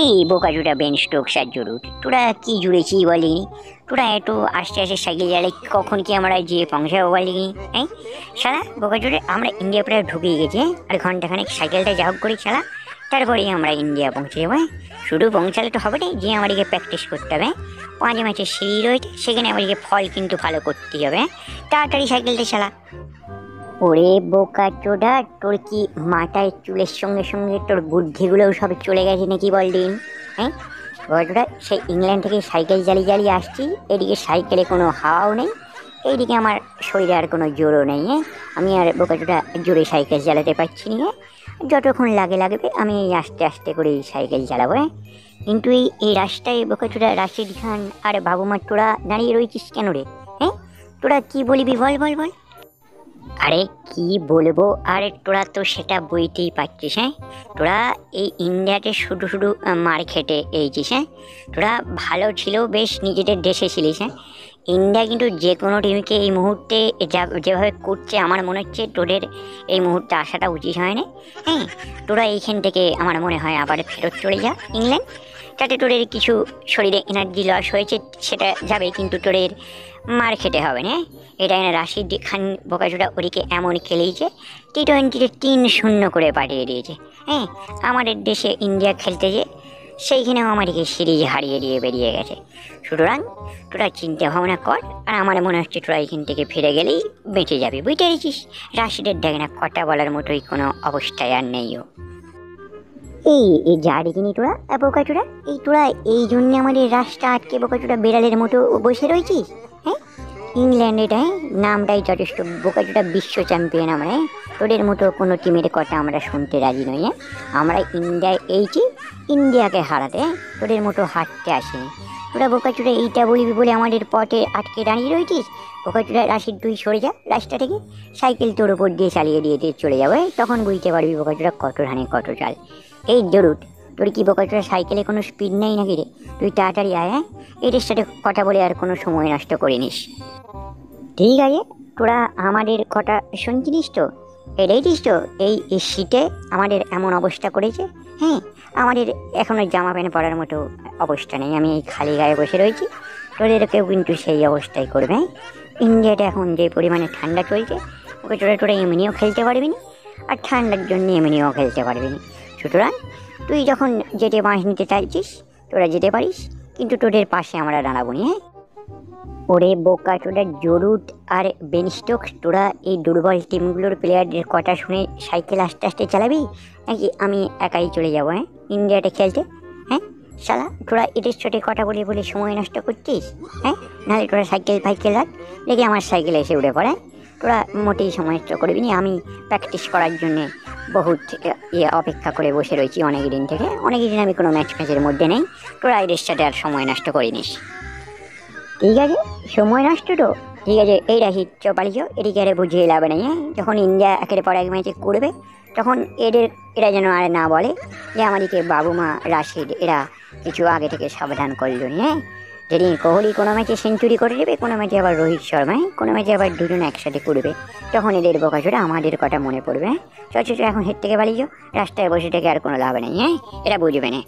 এই বোকাচোদা Ben Stokes আর জরুর তোরা কি জুড়েছি বলিনি? তোরা এত আস্তে আস্তে সাইকেল চালাই, কখন কি আমরা যে পৌঁছাবো বলিনি? এই শালা বোকাচোদা, আমরা ইন্ডিয়া প্রায় ঢুকে গেছি, আর ঘন্টাখানেক সাইকেলটা যা হোক করে চালা, তারপরেই আমরা ইন্ডিয়া পৌঁছে যাবো। শুধু পৌঁছালে তো হবে না, যে আমাদেরকে প্র্যাকটিস করতে হবে। 5 মাসের সিঁড়ি রয়েছে, সেখানে আমাদেরকে ফল কিন্তু ভালো করতেই হবে। তাড়াতাড়ি সাইকেলটা চালা। ওরে বোকাচোদা, তোর কি মাথায় চুলের সঙ্গে সঙ্গে তোর বুদ্ধিগুলোও সব চলে গেছে নাকি বল দিন? হ্যাঁ, বোকাচোদা, সেই ইংল্যান্ড থেকে সাইকেল চালিয়ে চালিয়ে আসছি, এদিকে সাইকেলে কোনো হাওয়াও নেই, এইদিকে আমার শরীরে আর কোনো জোরও নেই। হ্যাঁ, আমি আর বোকাচোদা জোরে সাইকেল চালাতে পারছি না। যতক্ষণ লাগবে আমি এই আস্তে আস্তে করে সাইকেল চালাবো। হ্যাঁ, কিন্তু এই রাস্তায় বোকাচোদা, রাশিদ খান আর বাবুমা, তোরা দাঁড়িয়ে রয়েছিস কেন রে? হ্যাঁ, তোরা কি বলবি বল বল বল। আরে কি বলবো, আরে তোরা তো সেটা বুঝতেই পারছিস। হ্যাঁ, তোরা এই ইন্ডিয়াতে শুধু শুধু মার খেটে এইছিস। হ্যাঁ, তোরা ভালো ছিল, বেশ নিজেদের দেশে ছিলিস। হ্যাঁ, ইন্ডিয়া কিন্তু যে কোনো টিমকে এই মুহূর্তে যেভাবে করছে, আমার মনে হচ্ছে তোদের এই মুহূর্তে আসাটা উচিত হয় না। হ্যাঁ, তোরা এইখান থেকে আমার মনে হয় আবার ফেরত চলে যা ইংল্যান্ড, যাতে তোদের কিছু শরীরে এনার্জি লস হয়েছে সেটা যাবে, কিন্তু তোদের মার খেতে হবে না। এটা এনে রাশিদ খান বোকাচোদা ওদিকে এমন খেলেইছে, T20-তে 3-0 করে পাঠিয়ে দিয়েছে। হ্যাঁ, আমাদের দেশে ইন্ডিয়া খেলতে যে সেইখানেও আমাদেরকে সিরিজ হারিয়ে দিয়ে বেরিয়ে গেছে। সুতরাং তোরা চিন্তা ভাবনা কর, আর আমার মনে হচ্ছে তোরা এখান থেকে ফিরে গেলেই বেঁচে যাবি, বুঝতে পেরেছিস? রাশিদের দেখ না, কথা বলার মতোই কোনো অবস্থায় আর নেইও। এই যা দেখিনি তোরা বোকাচোদা, তোরা এই জন্য আমাদের রাস্তা আটকে বোকাচোদা বেড়ালের মতো বসে রয়েছিস। হ্যাঁ, ইংল্যান্ডে নামটাই যথেষ্ট, বোকাচোদা বিশ্ব চ্যাম্পিয়ন আমরা। তোদের মতো কোনো টিমের কথা আমরা শুনতে রাজি নই। আমরা ইন্ডিয়ায় এইছি ইন্ডিয়াকে হারাতে, তোদের মতো হারতে আসিনি। তোরা বোকাচোদা এইটা বলবি বলে আমাদের পথে আটকে দাঁড়িয়ে রয়েছিস। বোকাচোদা, রাশিদ তুই সরে যা রাস্তা থেকে, সাইকেল তোর ওপর দিয়ে চালিয়ে দিয়ে চলে যাবে, তখন বুঝতে পারবি বোকাচোদা কত ধানে কত চাল। এই জরুর, তোর কি বোকাচোদা সাইকেলে কোনো স্পিড নেই নাকি রে? তুই তাড়াতাড়ি আয়। হ্যাঁ, এদের সাথে কথা বলে আর কোনো সময় নষ্ট করিনিস। ঠিক আছে, তোরা আমাদের কথা শুনছিস তো, এটাইছিস তো এই শীতে আমাদের এমন অবস্থা করেছে। হ্যাঁ, আমাদের এখনো জামা প্যান্ট পরার মতো অবস্থা নেই, আমি এই খালি গায়ে বসে রয়েছি। তোদেরকেও কিন্তু সেই অবস্থাই করবে। ইন্ডিয়াতে এখন যে পরিমাণে ঠান্ডা চলছে, ওকে তোরা এমনিও খেলতে পারবি না, আর ঠান্ডার জন্য এমনিও খেলতে পারবি না। সুতরাং তুই যখন যেতে বাঁশ নিতে চাইছিস, তোরা যেতে পারিস, কিন্তু তোদের পাশে আমরা দাঁড়াবো নি। হ্যাঁ, ওরে বোকাচোদা জরুর আর বেন স্টোকস, তোরা এই দুর্বল টিমগুলোর প্লেয়ারদের কথা শুনে সাইকেল আস্তে আস্তে চালাবি, নাকি আমি একাই চলে যাবো হ্যাঁ ইন্ডিয়াতে খেলতে? হ্যাঁ শালা, তোরা এদের সাথে কথা বলে বলে সময় নষ্ট করছিস। হ্যাঁ, নাহলে তোরা সাইকেল ফাইকেল রাখ, দেখি আমার সাইকেলে এসে উঠে পড়ে। তোরা মোটেই সময় নষ্ট করবি না, আমি প্র্যাকটিস করার জন্যে বহুত অপেক্ষা করে বসে রয়েছি অনেক দিন থেকে। অনেক দিন আমি কোনো ম্যাচের মধ্যে নেই, তোরা এদের সাথে আর সময় নষ্ট করিনিস। ঠিক আছে, সময় নষ্ট তো ঠিক আছে, এই রাখি পালিছ, এদিকে আরে বুঝিয়ে লাভ নেই। হ্যাঁ, যখন ইন্ডিয়া একের পর এক ম্যাচে করবে, তখন এরা যেন আর না বলে যে আমাদেরকে বাবুমা রাশিদ এরা কিছু আগে থেকে সাবধান করল। হ্যাঁ, যেদিন কোহলি কোনো ম্যাচে সেঞ্চুরি করে দেবে, কোনো ম্যাচে আবার রোহিত শর্মা, কোনো ম্যাচে আবার দুজন একসাথে করবে, তখন এদের বোকাচোদা আমাদের কথা মনে পড়বে। হ্যাঁ, চল এখন হেড থেকে পালিছ, রাস্তায় বসে থেকে আর কোনো লাভ নেই। হ্যাঁ, এরা বুঝবে না।